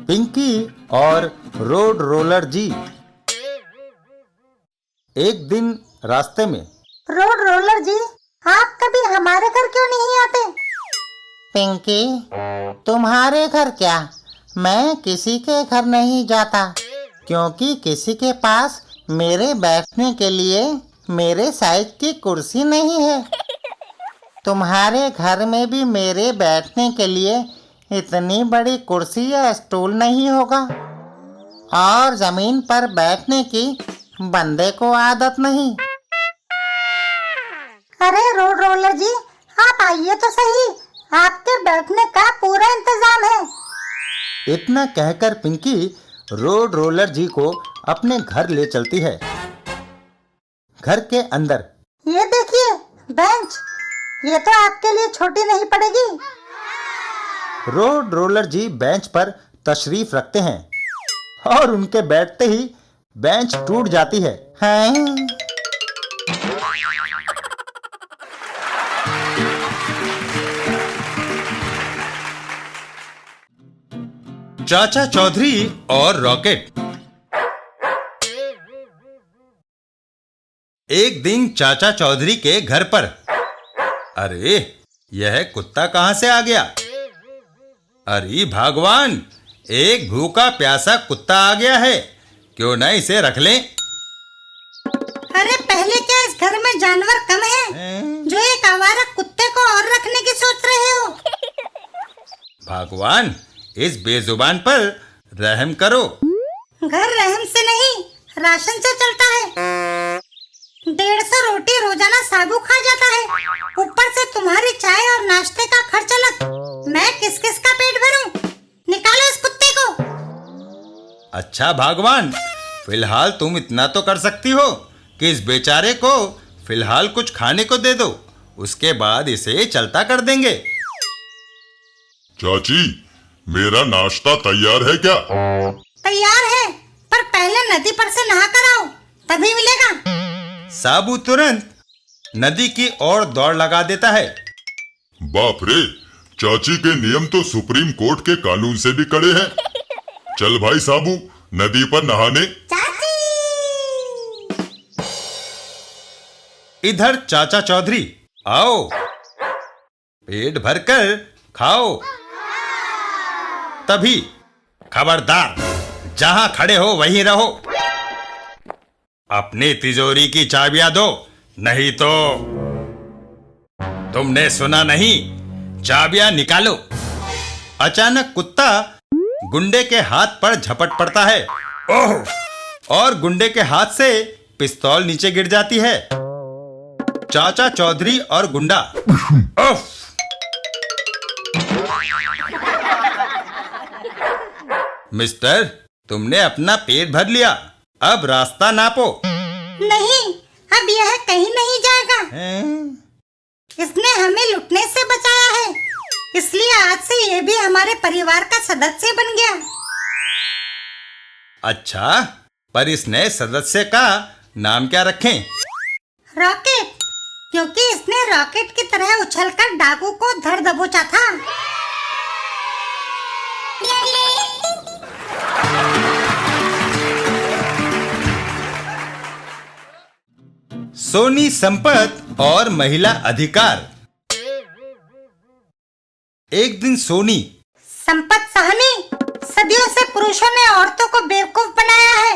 पिंकी और road roller जी। एक दिन रास्ते में। रोड रोलर जी, आप कभी हमारे घर क्यों नहीं आते? पिंकी, तुम्हारे घर क्या, मैं किसी के घर नहीं जाता, क्योंकि किसी के पास मेरे बैठने के लिए मेरे साइज की कुर्सी नहीं है। तुम्हारे घर में भी मेरे बैठने के लिए इतनी बड़ी कुर्सी या स्टूल नहीं होगा, और जमीन पर बैठने की बंदे को आदत नहीं। अरे रोड रोलर जी, आप आइए तो सही, आपके बैठने का पूरा इंतजाम है। इतना कहकर पिंकी रोड रोलर जी को अपने घर ले चलती है। घर के अंदर ये देखिए बेंच, ये तो आपके लिए छोटी नहीं पड़ेगी। रोड रोलर जी बेंच पर तशरीफ रखते हैं और उनके बैठते ही बेंच टूट जाती है। चाचा चौधरी और रॉकेट। एक दिन चाचा चौधरी के घर पर। अरे यह कुत्ता कहां से आ गया? अरे भगवान, एक भूखा प्यासा कुत्ता आ गया है, क्यों न इसे रख लें? अरे पहले क्या इस घर में जानवर कम है जो एक आवारा कुत्ते को और रखने की सोच रहे हो? भगवान, इस बेजुबान पर रहम करो। घर रहम से नहीं, राशन से चलता है। 150 रोटी रोजाना साबू खा जाता है, ऊपर से तुम्हारी चाय और नाश्ते का खर्च अलग। मैं किस किस का पेट भरूं? निकालो इस कुत्ते को। अच्छा भगवान, फिलहाल तुम इतना तो कर सकती हो कि इस बेचारे को फिलहाल कुछ खाने को दे दो, उसके बाद इसे चलता कर देंगे। चाची, मेरा नाश्ता तैयार है क्या? तैयार है, पर पहले नदी पर से नहा कर आओ, तभी मिलेगा। साबू तुरंत नदी की ओर दौड़ लगा देता है। बाप रे, चाची के नियम तो सुप्रीम कोर्ट के कानून से भी कड़े हैं। चल भाई साबू, नदी पर नहाने। चाची! इधर चाचा चौधरी, आओ, पेट भरकर खाओ। तभी खबरदार, जहां खड़े हो वहीं रहो। अपनी तिजोरी की चाबियां दो, नहीं तो। तुमने सुना नहीं? चाबियां निकालो। अचानक कुत्ता गुंडे के हाथ पर झपट पड़ता है। ओह! और गुंडे के हाथ से पिस्तौल नीचे गिर जाती है। चाचा चौधरी और गुंडा। ओह! मिस्टर, तुमने अपना पेट भर लिया, अब रास्ता नापो। नहीं, अब यह कहीं नहीं जाएगा। इसने हमें लुटने से बचाया है, इसलिए आज से ये भी हमारे परिवार का सदस्य बन गया। अच्छा, पर इस नए सदस्य का नाम क्या रखें? रॉकेट, क्योंकि इसने रॉकेट की तरह उछलकर डाकू को धर दबोचा था। सोनी संपत और महिला अधिकार। एक दिन सोनी। संपत साहनी, सदियों से पुरुषों ने औरतों को बेवकूफ बनाया है।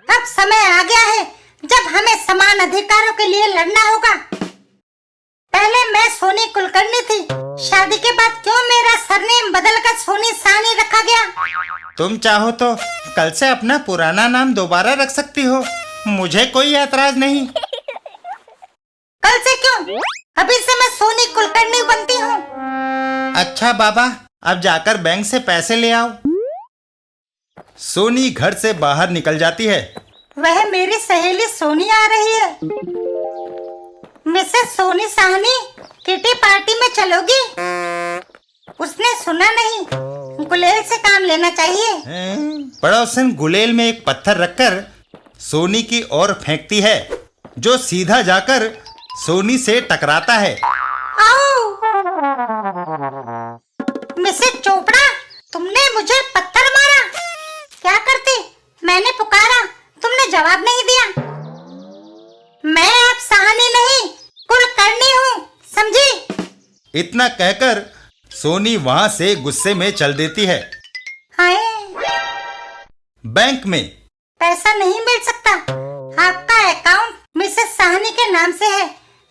अब समय आ गया है जब हमें समान अधिकारों के लिए लड़ना होगा। पहले मैं सोनी कुलकर्णी थी, शादी के बाद क्यों मेरा सरनेम बदलकर सोनी साहनी रखा गया? तुम चाहो तो कल से अपना पुराना नाम दोबारा रख सकती हो, मुझे कोई ऐतराज नहीं। कल से क्यों? अभी से मैं सोनी कुलकर्णी बनती हूँ। अच्छा बाबा, अब जाकर बैंक से पैसे ले आओ। सोनी घर से बाहर निकल जाती है। वह मेरी सहेली सोनी आ रही है। Mrs Soni Sahni, kitty party में चलोगी? उसने सुना नहीं, गुलेल से काम लेना चाहिए। पड़ोसन गुलेल में एक पत्थर रखकर सोनी की ओर फेंकती है, जो सीधा जाकर सोनी से टकराता है। आओ! मिसेस चोपड़ा, तुमने मुझे पत्थर मारा। इतना कहकर सोनी वहां से गुस्से में चल देती है। हाय, बैंक में पैसा नहीं मिल सकता। आपका अकाउंट मिसेस साहनी के नाम से है,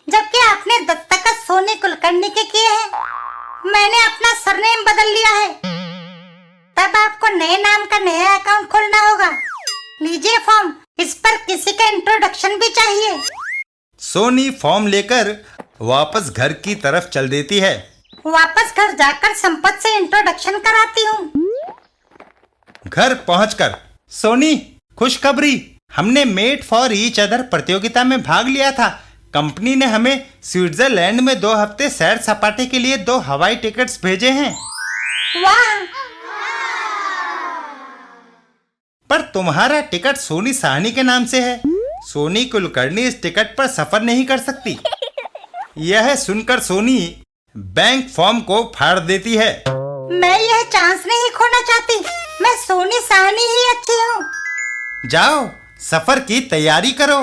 जबकि आपने दस्तखत सोनी कुलकर्णी के किए हैं। मैंने अपना सरनेम बदल लिया है। तब आपको नए नाम का नया अकाउंट खोलना होगा। लीजिए फॉर्म, इस पर किसी का इंट्रोडक्शन भी चाहिए। सोनी फॉर्म लेकर वापस घर की तरफ चल देती है। वापस घर जाकर संपत से इंट्रोडक्शन कराती हूँ। घर पहुंचकर सोनी, खुशखबरी, हमने मेड फॉर ईच अदर प्रतियोगिता में भाग लिया था। कंपनी ने हमें स्विट्जरलैंड में 2 हफ्ते सैर सपाटे के लिए 2 हवाई टिकट्स भेजे हैं। वाह! पर तुम्हारा टिकट सोनी साहनी के नाम से है। सोनी कुलकर्णी इस टिकट पर सफर नहीं कर सकती। यह सुनकर सोनी बैंक फॉर्म को फाड़ देती है। मैं यह चांस नहीं खोना चाहती। मैं सोनी साहनी ही अच्छी हूँ। जाओ, सफर की तैयारी करो।